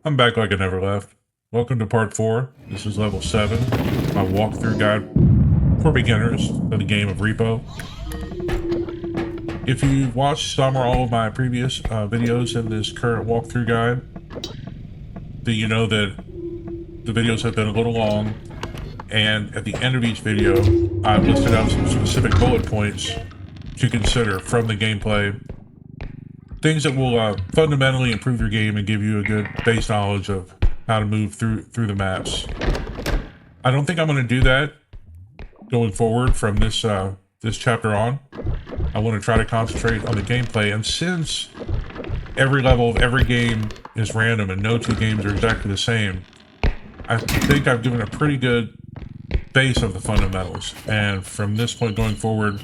I'm back like I never left. Welcome to part 4. This is level 7, my walkthrough guide for beginners of the game of R.E.P.O. If you've watched some or all of my previous videos in this current walkthrough guide, then you know that the videos have been a little long, and at the end of each video, I've listed out some specific bullet points to consider from the gameplay. Things that will fundamentally improve your game and give you a good base knowledge of how to move through the maps. I don't think I'm going to do that going forward from this this chapter on. I want to try to concentrate on the gameplay, and since every level of every game is random and no two games are exactly the same, I think I've given a pretty good base of the fundamentals. And from this point going forward,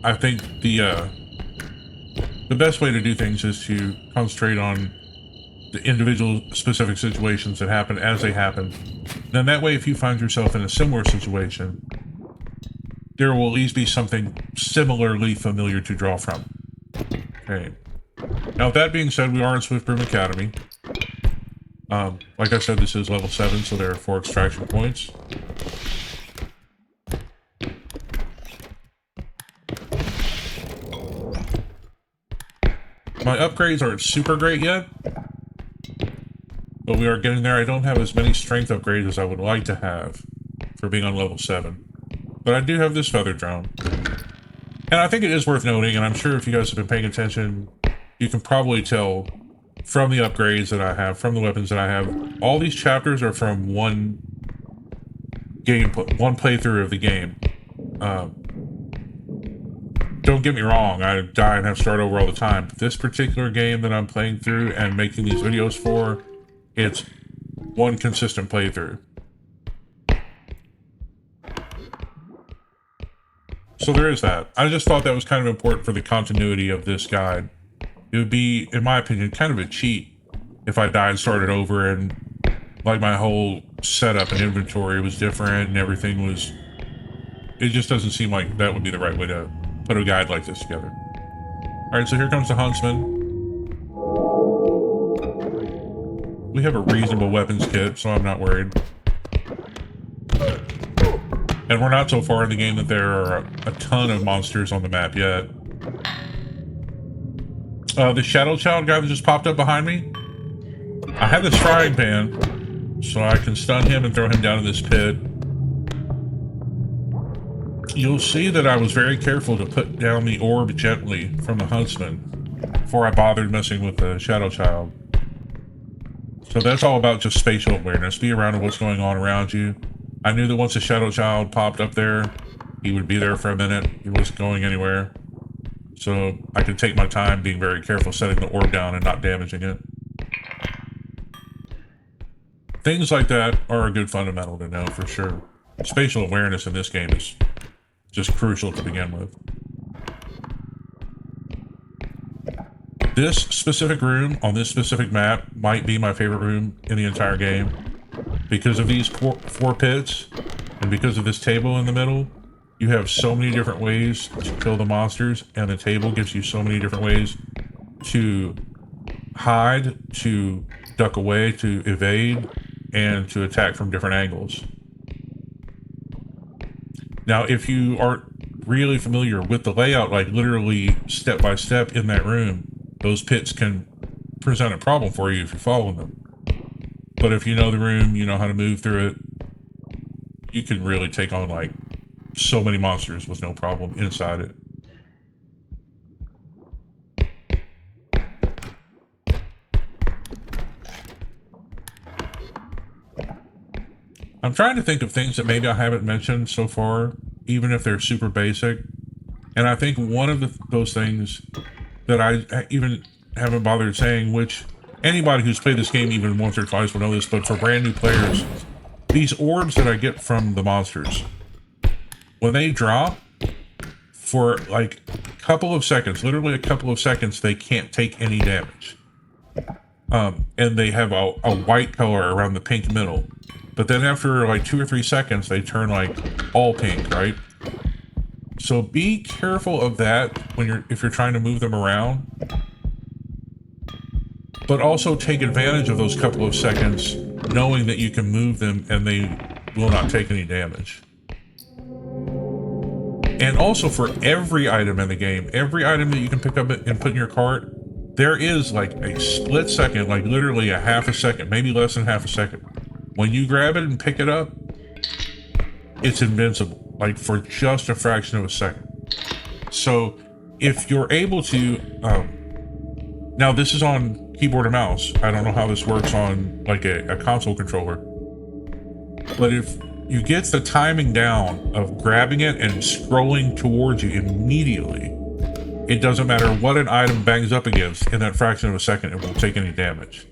I think the best way to do things is to concentrate on the individual specific situations that happen as they happen. Then that way, if you find yourself in a similar situation, there will at least be something similarly familiar to draw from. Okay. Now, with that being said, we are in Swift Broom Academy. Like I said, this is level 7, so there are 4 extraction points. My upgrades aren't super great yet, but we are getting there. I don't have as many strength upgrades as I would like to have for being on level 7. But I do have this feather drone. And I think it is worth noting, and I'm sure if you guys have been paying attention, you can probably tell from the upgrades that I have, from the weapons that I have, all these chapters are from one playthrough of the game. Don't get me wrong, I die and have to start over all the time. But this particular game that I'm playing through and making these videos for, it's one consistent playthrough. So there is that. I just thought that was kind of important for the continuity of this guide. It would be, in my opinion, kind of a cheat if I died and started over and like my whole setup and inventory was different and everything was... It just doesn't seem like that would be the right way to put a guide like this together. Alright, so here comes the Huntsman. We have a reasonable weapons kit, so I'm not worried. And we're not so far in the game that there are a ton of monsters on the map yet. The Shadow Child guy that just popped up behind me, I have this frying pan, so I can stun him and throw him down in this pit. You'll see that I was very careful to put down the orb gently from the Huntsman before I bothered messing with the Shadow Child. So that's all about just spatial awareness. Be around what's going on around you. I knew that once the Shadow Child popped up there, he would be there for a minute. He wasn't going anywhere. So I could take my time being very careful setting the orb down and not damaging it. Things like that are a good fundamental to know for sure. Spatial awareness in this game is just crucial to begin with. This specific room on this specific map might be my favorite room in the entire game. Because of these four pits, and because of this table in the middle, you have so many different ways to kill the monsters, and the table gives you so many different ways to hide, to duck away, to evade, and to attack from different angles. Now, if you aren't really familiar with the layout, like literally step by step in that room, those pits can present a problem for you if you follow them. But if you know the room, you know how to move through it, you can really take on like so many monsters with no problem inside it. I'm trying to think of things that maybe I haven't mentioned so far, even if they're super basic. And I think one of those things that I even haven't bothered saying, which anybody who's played this game even once or twice will know this, but for brand new players, these orbs that I get from the monsters, when they drop, for like a couple of seconds, literally a couple of seconds, they can't take any damage. And they have a white color around the pink middle. But then after like 2 or 3 seconds, they turn like all pink, right? So be careful of that when if you're trying to move them around. but also take advantage of those couple of seconds, knowing that you can move them and they will not take any damage. And also for every item in the game, every item that you can pick up and put in your cart, there is like a split second, like literally a half a second, maybe less than half a second. When you grab it and pick it up, it's invincible, like for just a fraction of a second. So if you're able to, now this is on keyboard and mouse. I don't know how this works on like a console controller. But if you get the timing down of grabbing it and scrolling towards you immediately, it doesn't matter what an item bangs up against in that fraction of a second, it won't take any damage.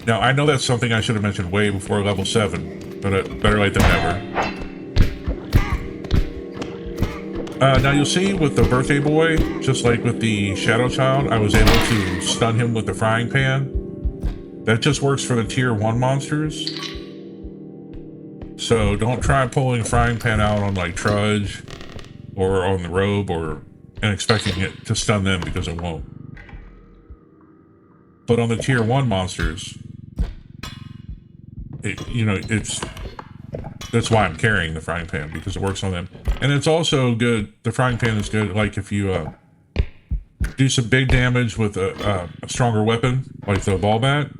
Now, I know that's something I should have mentioned way before level 7, but better late than never. Now you'll see with the birthday boy, just like with the shadow child, I was able to stun him with the frying pan. That just works for the tier 1 monsters. So don't try pulling frying pan out on like Trudge or on the robe and expecting it to stun them, because it won't. But on the tier 1 monsters, that's why I'm carrying the frying pan, because it works on them. And it's also good, the frying pan is good, like if you do some big damage with a stronger weapon, like the ball bat,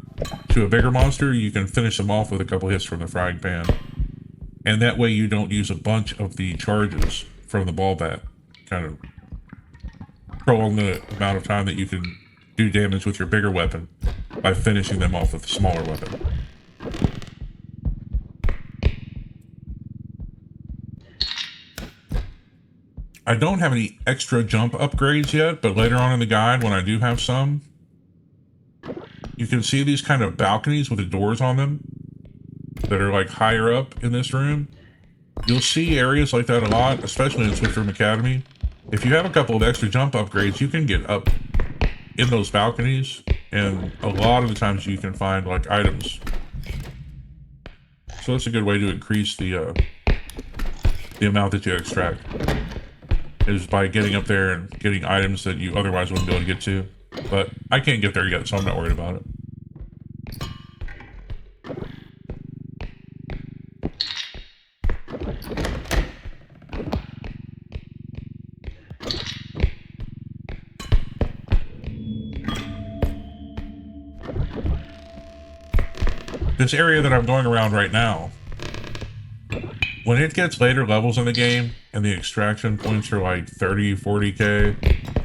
to a bigger monster, you can finish them off with a couple hits from the frying pan. And that way you don't use a bunch of the charges from the ball bat. Kind of prolong the amount of time that you can do damage with your bigger weapon by finishing them off with a smaller weapon. I don't have any extra jump upgrades yet, but later on in the guide, when I do have some, you can see these kind of balconies with the doors on them that are like higher up in this room. You'll see areas like that a lot, especially in Switch Room Academy. If you have a couple of extra jump upgrades, you can get up in those balconies, and a lot of the times you can find like items. So that's a good way to increase the amount that you extract, is by getting up there and getting items that you otherwise wouldn't be able to get to. But I can't get there yet, so I'm not worried about it. This area that I'm going around right now, when it gets later levels in the game and the extraction points are like 30, 40k,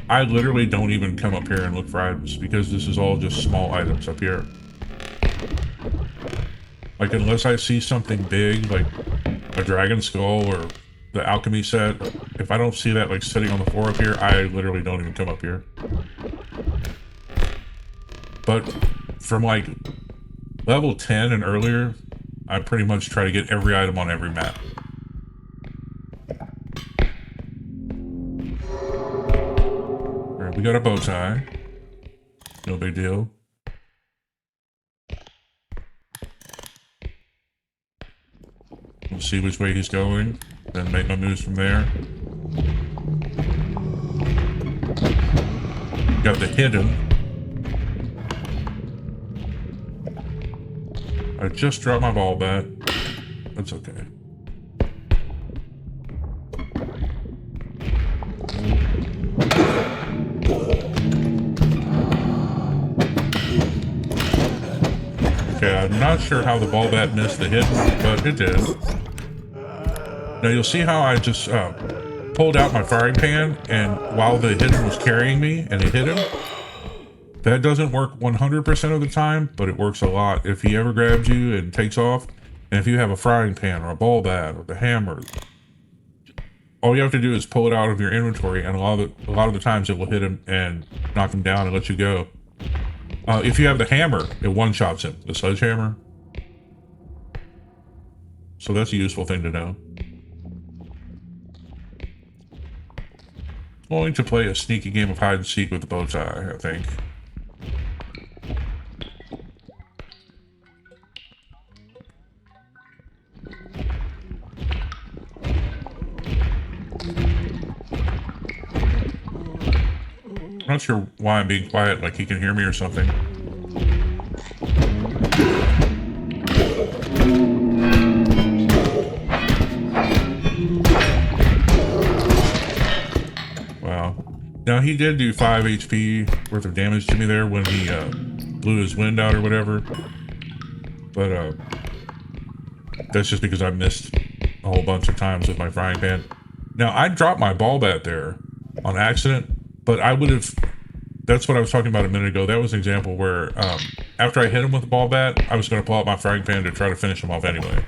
I literally don't even come up here and look for items, because this is all just small items up here. Like, unless I see something big, like a dragon skull or the alchemy set, if I don't see that like sitting on the floor up here, I literally don't even come up here. But from like level 10 and earlier, I pretty much try to get every item on every map. Alright, we got a bow tie. No big deal. We'll see which way he's going, then make my moves from there. Got the hidden. I just dropped my ball bat. That's okay. Okay, I'm not sure how the ball bat missed the hidden, but it did. Now you'll see how I just pulled out my frying pan, and while the hidden was carrying me and it hit him. That doesn't work 100% of the time, but it works a lot. If he ever grabs you and takes off, and if you have a frying pan or a ball bat or the hammer, all you have to do is pull it out of your inventory, and a lot of the times it will hit him and knock him down and let you go. If you have the hammer, it one-shots him, the sledgehammer. So that's a useful thing to know. Going to play a sneaky game of hide and seek with the bow tie, I think. I'm not sure why I'm being quiet, like he can hear me or something. Now, he did do 5 HP worth of damage to me there when he blew his wind out or whatever. But that's just because I missed a whole bunch of times with my frying pan. Now, I dropped my ball bat there on accident, but I would have... That's what I was talking about a minute ago. That was an example where after I hit him with the ball bat, I was going to pull out my frying pan to try to finish him off anyway.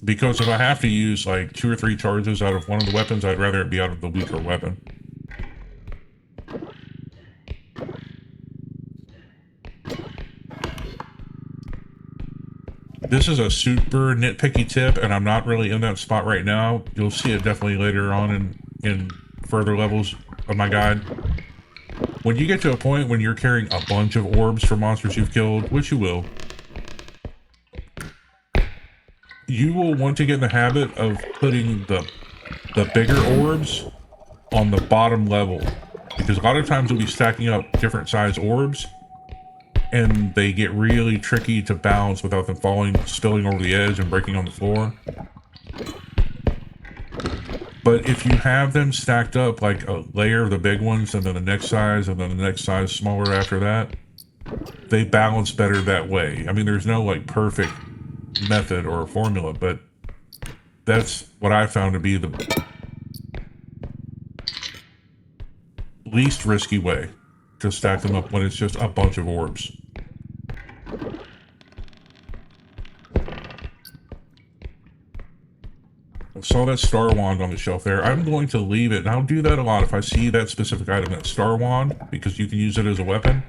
Because if I have to use like 2 or 3 charges out of one of the weapons, I'd rather it be out of the weaker weapon. This is a super nitpicky tip, and I'm not really in that spot right now. You'll see it definitely later on in further levels of my guide. When you get to a point when you're carrying a bunch of orbs for monsters you've killed, which you will want to get in the habit of putting the bigger orbs on the bottom level. Because a lot of times you'll be stacking up different size orbs, and they get really tricky to balance without them spilling over the edge and breaking on the floor. But if you have them stacked up like a layer of the big ones and then the next size and then the next size smaller after that, they balance better that way. I mean, there's no like perfect method or formula, but that's what I found to be the least risky way to stack them up when it's just a bunch of orbs. I saw that star wand on the shelf there. I'm going to leave it, and I'll do that a lot if I see that specific item, that star wand, because you can use it as a weapon.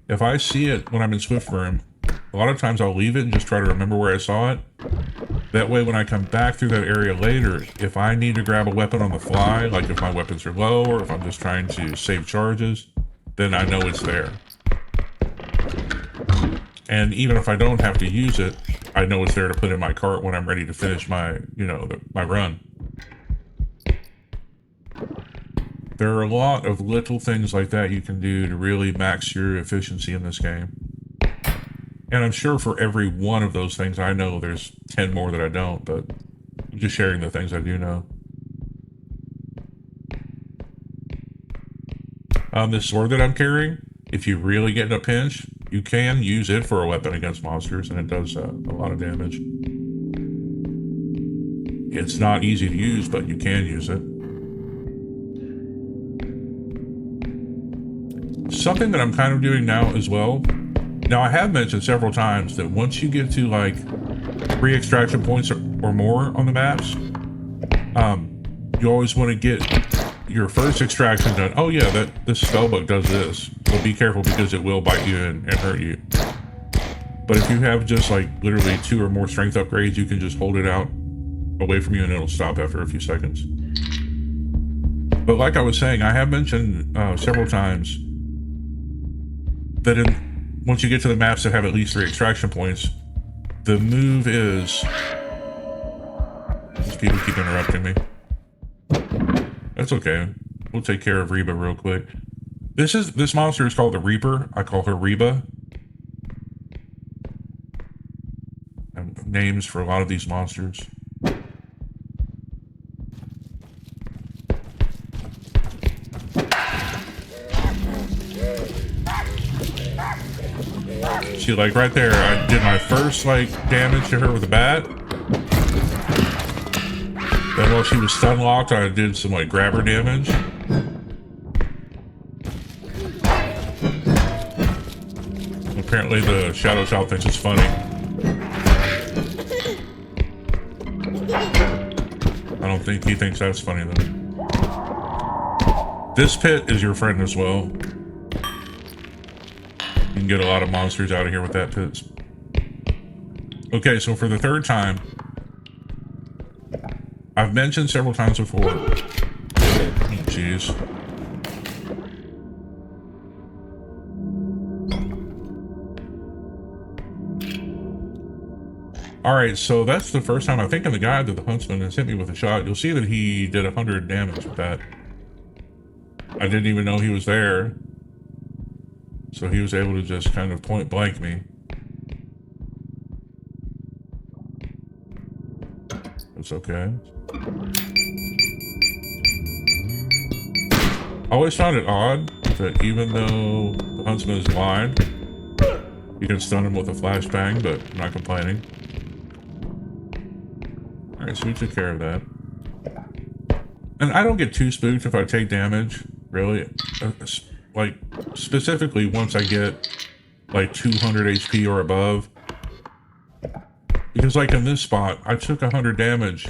If I see it when I'm in Swift Room, a lot of times I'll leave it and just try to remember where I saw it. That way when I come back through that area later, if I need to grab a weapon on the fly, like if my weapons are low or if I'm just trying to save charges, then I know it's there. And even if I don't have to use it, I know it's there to put in my cart when I'm ready to finish my, my run. There are a lot of little things like that you can do to really max your efficiency in this game. And I'm sure for every one of those things I know, there's 10 more that I don't, but I'm just sharing the things I do know. This sword that I'm carrying, if you really get in a pinch, you can use it for a weapon against monsters, and it does a lot of damage. It's not easy to use, but you can use it. Something that I'm kind of doing now as well. Now, I have mentioned several times that once you get to like 3 extraction points or more on the maps, you always want to get your first extraction done. Oh yeah, this spellbook does this. But be careful because it will bite you and hurt you. But if you have just like literally 2 or more strength upgrades, you can just hold it out away from you and it'll stop after a few seconds. But like I was saying, I have mentioned several times that once you get to the maps that have at least 3 extraction points, the move is... These people keep interrupting me. That's okay. We'll take care of Reba real quick. This monster is called the Reaper. I call her Reba. I have names for a lot of these monsters. See, like right there, I did my first like damage to her with a bat. Then while she was stun locked, I did some like grabber damage. Apparently the Shadow Child thinks it's funny. I don't think he thinks that's funny though. This pit is your friend as well. You can get a lot of monsters out of here with that pit. Okay, so for the 3rd time, I've mentioned several times before. Oh, jeez. Alright, so that's the first time I think in the guide that the Huntsman has hit me with a shot. You'll see that he did 100 damage with that. I didn't even know he was there. So he was able to just kind of point blank me. That's okay. I always found it odd that even though the huntsman is blind, you can stun him with a flashbang, but I'm not complaining. Alright, so we took care of that. And I don't get too spooked if I take damage, really. Like, specifically once I get, like, 200 HP or above. Because, like, in this spot, I took 100 damage,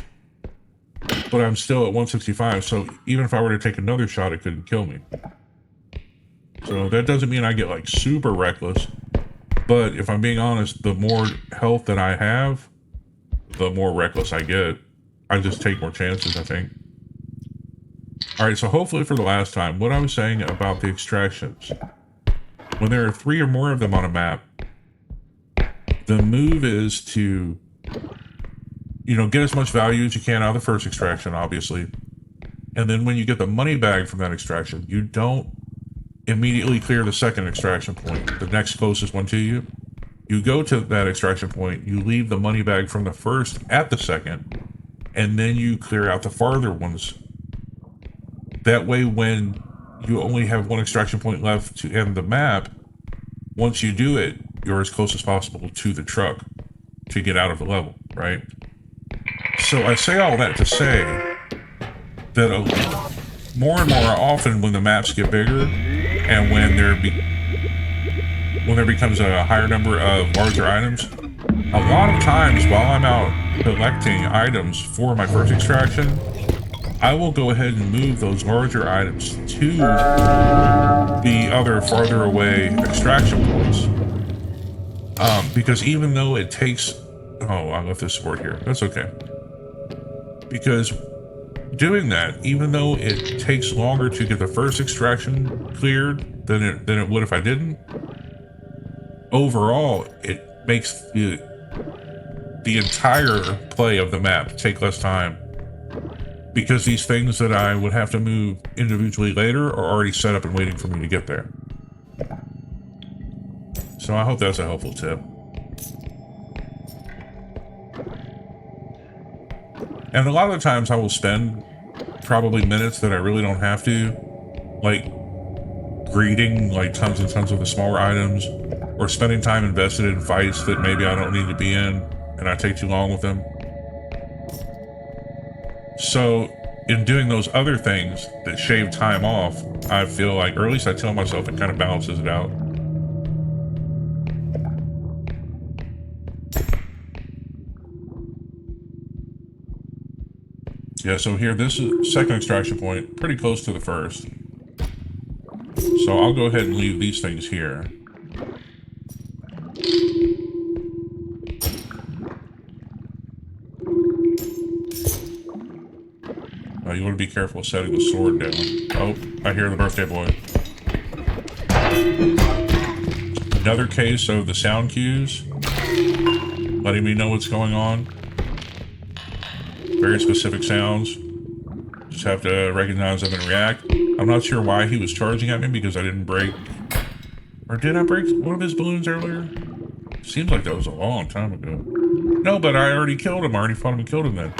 but I'm still at 165, so even if I were to take another shot, it couldn't kill me. So that doesn't mean I get, like, super reckless. But if I'm being honest, the more health that I have, the more reckless I get. I just take more chances, I think. Alright, so hopefully for the last time, what I was saying about the extractions. When there are 3 or more of them on a map, the move is to, you know, get as much value as you can out of the first extraction, obviously. And then when you get the money bag from that extraction, you don't immediately clear the second extraction point, the next closest one to you. You go to that extraction point, you leave the money bag from the first at the second, and then you clear out the farther ones. That way, when you only have one extraction point left to end the map, once you do it, you're as close as possible to the truck to get out of the level, right? So I say all that to say that more and more often when the maps get bigger and when there becomes a higher number of larger items, a lot of times while I'm out collecting items for my first extraction, I will go ahead and move those larger items to the other farther away extraction points. Because even though it takes... Oh, I left this sword here. That's okay. Because doing that, even though it takes longer to get the first extraction cleared than it would if I didn't, overall, it makes the entire play of the map take less time. Because these things that I would have to move individually later are already set up and waiting for me to get there. So I hope that's a helpful tip. And a lot of the times I will spend probably minutes that I really don't have to, like greeting like tons and tons of the smaller items, or spending time invested in fights that maybe I don't need to be in and I take too long with them. So in doing those other things that shave time off, I feel like, or at least I tell myself, it kind of balances it out. Yeah, so here, this is second extraction point, pretty close to the first. So I'll go ahead and leave these things here. You want to be careful setting the sword down. Oh, I hear the birthday boy. Another case of the sound cues, letting me know what's going on. Very specific sounds. Just have to recognize them and react. I'm not sure why he was charging at me because I didn't break... Or did I break one of his balloons earlier? Seems like that was a long time ago. No, but I already killed him. I already fought him and killed him then.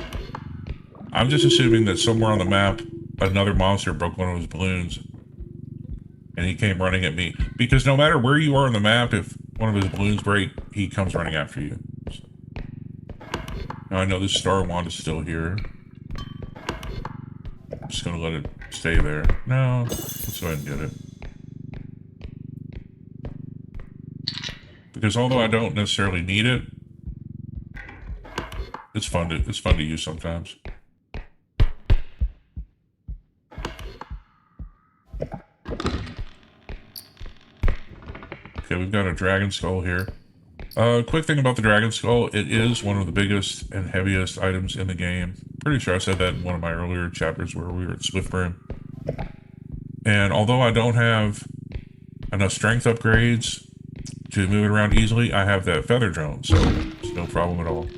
I'm just assuming that somewhere on the map, another monster broke one of his balloons. And he came running at me. Because no matter where you are on the map, if one of his balloons break, he comes running after you. So. Now I know this star wand is still here. I'm just gonna let it stay there. No, let's go ahead and get it. Because although I don't necessarily need it, it's fun to use sometimes. Okay, we've got a dragon skull here. Quick thing about the dragon skull, it is one of the biggest and heaviest items in the game. Pretty sure I said that in one of my earlier chapters where we were at Swiftbrim. And although I don't have enough strength upgrades to move it around easily, I have that feather drone, so it's no problem at all.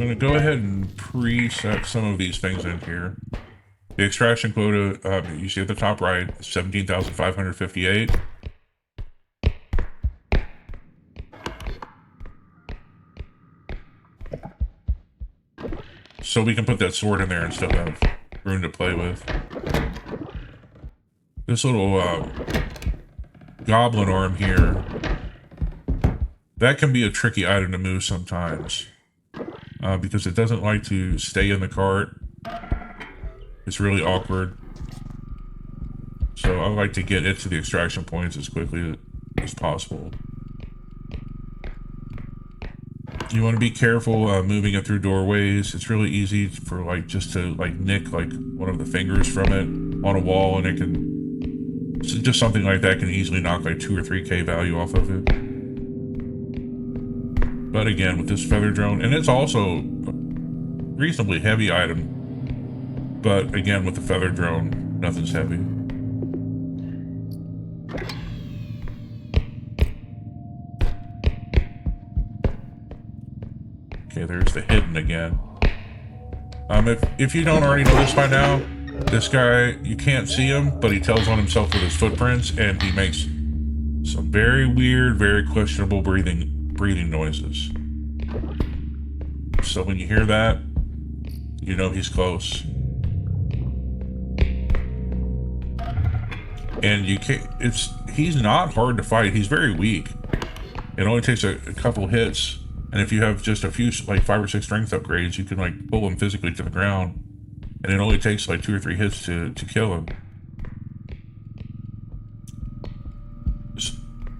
going to go ahead and preset some of these things in here. The extraction quota, you see at the top right, 17,558. So we can put that sword in there and still have room to play with. This little goblin arm here, that can be a tricky item to move sometimes. Because it doesn't like to stay in the cart. It's really awkward. So I like to get it to the extraction points as quickly as possible. You want to be careful moving it through doorways. It's really easy for like just to like nick like one of the fingers from it on a wall, and it can just something like that can easily knock like 2 or 3K value off of it. But again, with this feather drone, and it's also a reasonably heavy item, but again, with the feather drone, nothing's heavy. Okay, there's the hidden again. If you don't already know this by now, this guy, you can't see him, but he tells on himself with his footprints, and he makes some very weird, very questionable breathing noises. So when you hear that, you know he's close. And you can't, he's not hard to fight. He's very weak. It only takes a couple hits. And if you have just a few, like 5 or 6 strength upgrades, you can like pull him physically to the ground. And it only takes like 2 or 3 hits to kill him.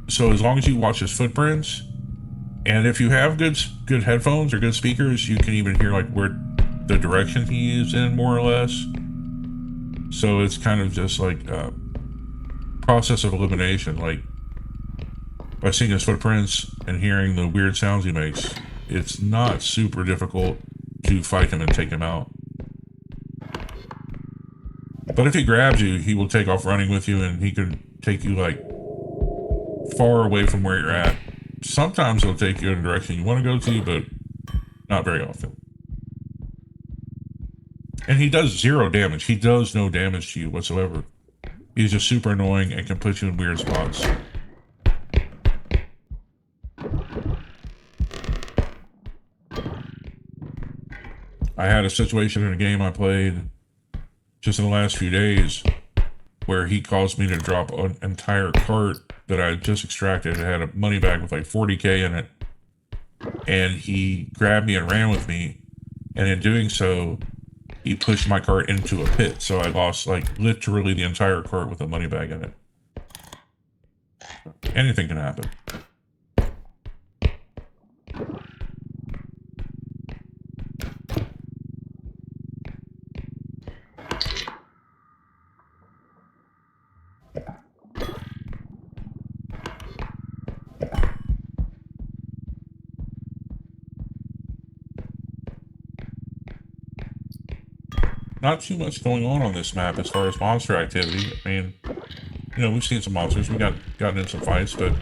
So as long as you watch his footprints, and if you have good headphones or good speakers, you can even hear like where the direction he is in, more or less. So it's kind of just like a process of elimination. Like by seeing his footprints and hearing the weird sounds he makes, it's not super difficult to fight him and take him out. But if he grabs you, he will take off running with you, and he can take you like far away from where you're at. Sometimes he'll take you in a direction you want to go to, but not very often. And he does 0 damage. He does no damage to you whatsoever. He's just super annoying and can put you in weird spots. I had a situation in a game I played just in the last few days where he caused me to drop an entire cart that I had just extracted. It had a money bag with like 40K in it. And he grabbed me and ran with me. And in doing so, he pushed my cart into a pit. So I lost like literally the entire cart with a money bag in it. Anything can happen. Not too much going on this map as far as monster activity. I mean, you know, we've seen some monsters. We gotten in some fights, but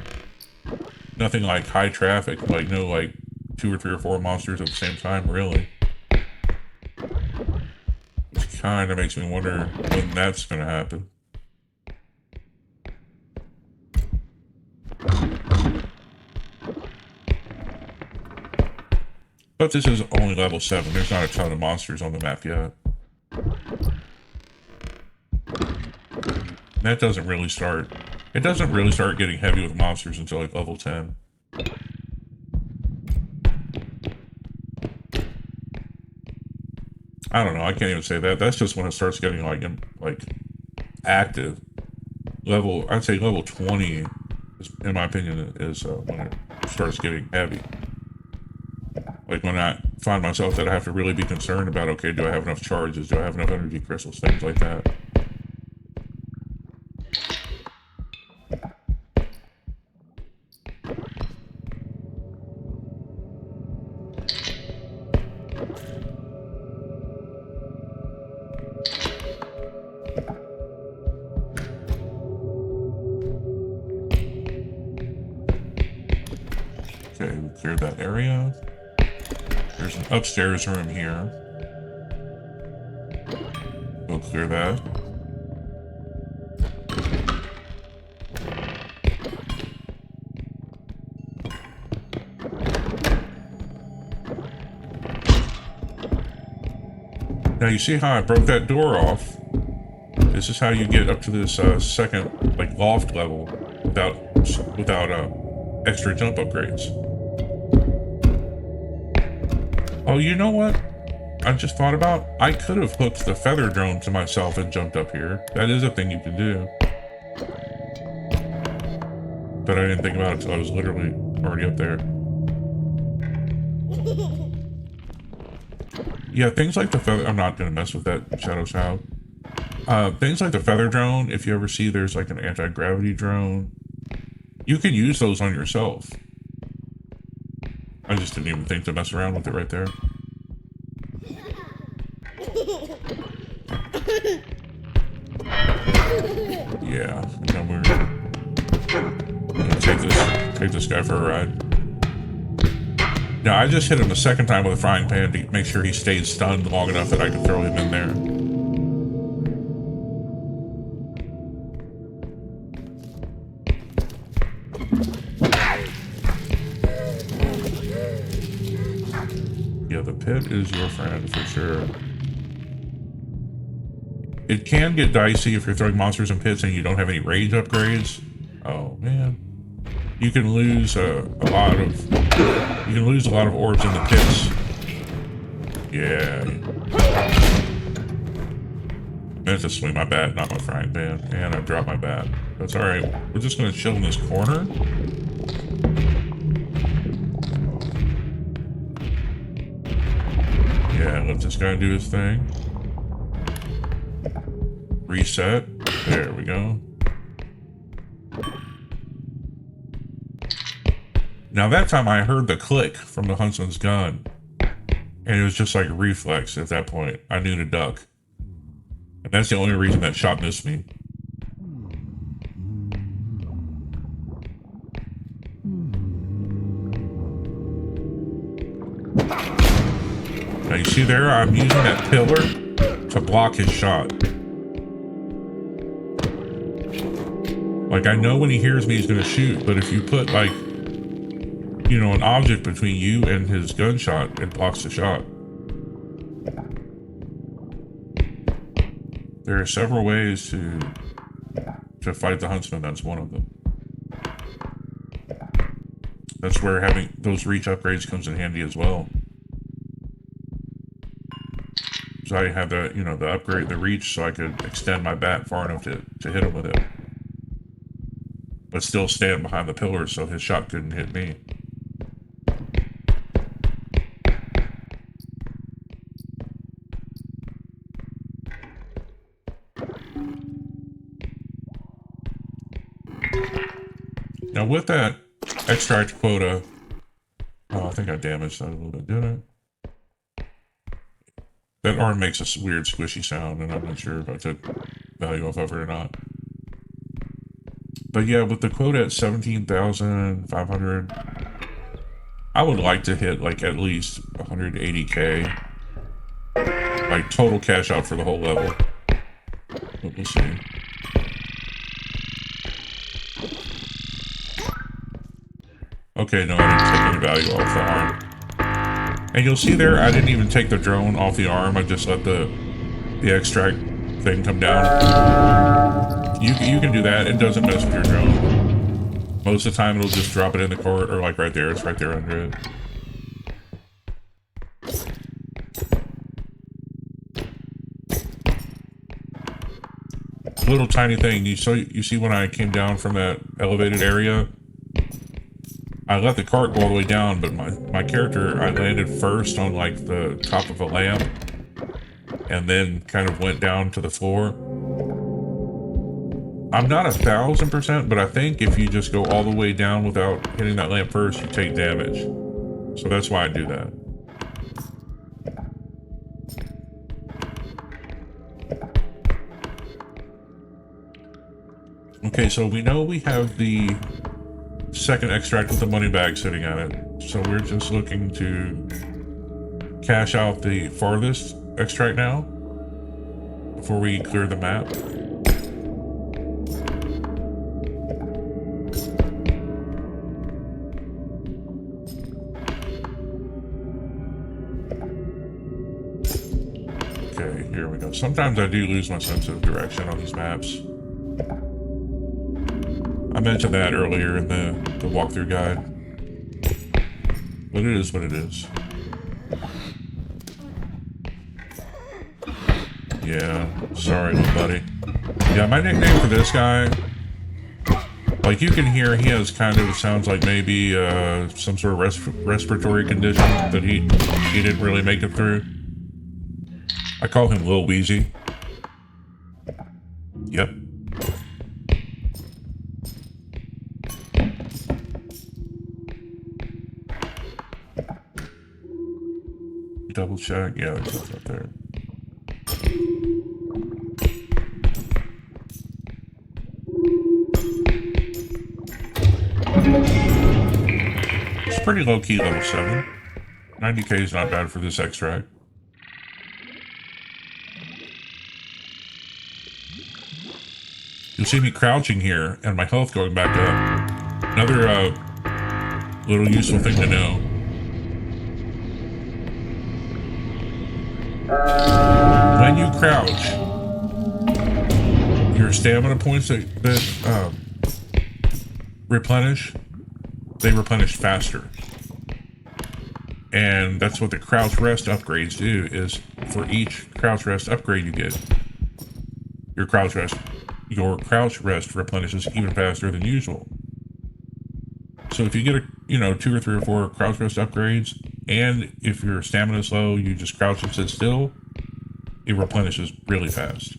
nothing like high traffic. Like no like 2 or 3 or 4 monsters at the same time, really. Which kind of makes me wonder when that's going to happen. But this is only level 7. There's not a ton of monsters on the map yet. That doesn't really start. It doesn't really start getting heavy with monsters until like level 10. I don't know. I can't even say that. That's just when it starts getting like active. I'd say level 20, in my opinion, is when it starts getting heavy. Like when I find myself that I have to really be concerned about, okay, do I have enough charges? Do I have enough energy crystals? Things like that. Okay, we cleared that area. There's an upstairs room here. We'll clear that. Now you see how I broke that door off? This is how you get up to this second, like, loft level without extra jump upgrades. Oh, you know what? I just thought about, I could have hooked the feather drone to myself and jumped up here. That is a thing you can do. But I didn't think about it until I was literally already up there. Yeah, things like the feather... I'm not going to mess with that Shadow Child. Things like the feather drone, if you ever see there's like an anti-gravity drone, you can use those on yourself. I just didn't even think to mess around with it right there. Yeah, now we're gonna take this guy for a ride. Now I just hit him the second time with a frying pan to make sure he stayed stunned long enough that I could throw him in there. Yeah, the pit is your friend for sure. It can get dicey if you're throwing monsters in pits and you don't have any rage upgrades. Oh man, you can lose a lot of orbs in the pits. Yeah, meant to swing my bat, not my frying pan, and I dropped my bat. That's all right. We're just gonna chill in this corner. Yeah, let this guy do his thing. Reset. There we go. Now that time I heard the click from the huntsman's gun. And it was just like a reflex at that point. I knew to duck. And that's the only reason that shot missed me. Now you see there, I'm using that pillar to block his shot. Like, I know when he hears me, he's gonna shoot, but if you put, like, you know, an object between you and his gunshot, it blocks the shot. There are several ways to fight the huntsman. That's one of them. That's where having those reach upgrades comes in handy as well. So I have the, you know, the upgrade, the reach, so I could extend my bat far enough to hit him with it. But still stand behind the pillar so his shot couldn't hit me. Now with that extract quota, oh, I think I damaged that a little bit, didn't I? That arm makes a weird squishy sound, and I'm not sure if I took value off of it or not. But yeah, with the quota at 17,500, I would like to hit like at least 180k, like total cash out for the whole level. But we'll see. Okay, no, I didn't take any value off the arm. And you'll see there, I didn't even take the drone off the arm. I just let the extract thing come down. You can do that. It doesn't mess with your drone. Most of the time, it'll just drop it in the court, or like right there. It's right there under it. Little tiny thing. You see when I came down from that elevated area, I let the cart go all the way down, but my character, I landed first on like the top of a lamp, and then kind of went down to the floor. I'm not 1,000%, but I think if you just go all the way down without hitting that lamp first, you take damage. So that's why I do that. Okay, so we know we have the second extract with the money bag sitting on it. So we're just looking to cash out the farthest extract now before we clear the map. Okay, here we go. Sometimes I do lose my sense of direction on these maps. I mentioned that earlier in the walkthrough guide. But it is what it is. Yeah, sorry, little buddy. Yeah, my nickname for this guy, like you can hear, he has kind of, it sounds like maybe some sort of respiratory condition that he didn't really make it through. I call him Lil Wheezy. Yep. Double check. Yeah, there's stuff up there. It's pretty low key level 7. 90k is not bad for this extract. You'll see me crouching here and my health going back up. Another little useful thing to know. When you crouch, your stamina points that replenish, they replenish faster. And that's what the crouch rest upgrades do, is for each crouch rest upgrade you get, your crouch rest replenishes even faster than usual. So if you get 2 or 3 or 4 crouch rest upgrades, and if your stamina is low, you just crouch and sit still, it replenishes really fast.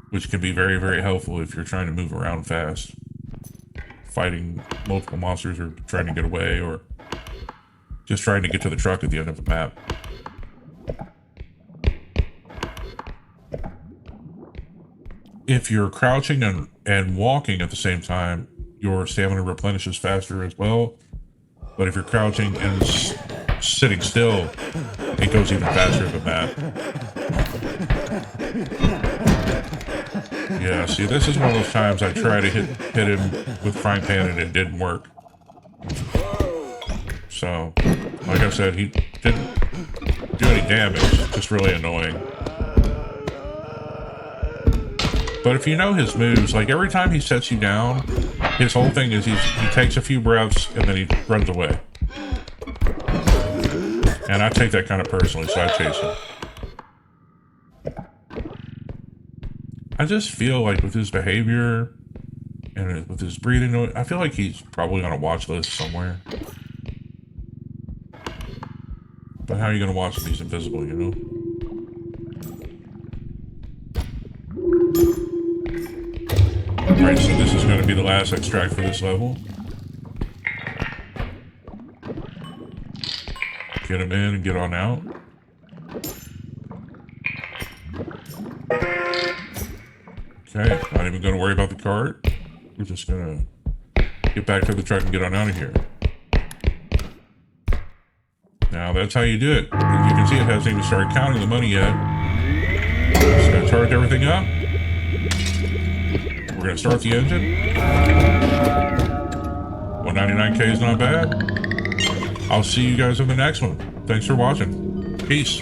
Which can be very, very helpful if you're trying to move around fast, fighting multiple monsters or trying to get away, or just trying to get to the truck at the end of the map. If you're crouching and walking at the same time, your stamina replenishes faster as well. But if you're crouching and sitting still, it goes even faster than that. Yeah, see, this is one of those times I try to hit him with frying pan and it didn't work. So, like I said, he didn't do any damage, just really annoying. But if you know his moves, like every time he sets you down, his whole thing is he takes a few breaths and then he runs away. And I take that kind of personally, so I chase him. I just feel like with his behavior and with his breathing, I feel like he's probably on a watch list somewhere. But how are you going to watch him? He's invisible, you know? Alright, so this is going to be the last extract for this level. Get him in and get on out. Okay, not even going to worry about the cart. We're just going to get back to the truck and get on out of here. Now, that's how you do it. As you can see, it hasn't even started counting the money yet. Just going to charge everything up. We're going to start the engine. 199k is not bad. I'll see you guys in the next one. Thanks for watching. Peace.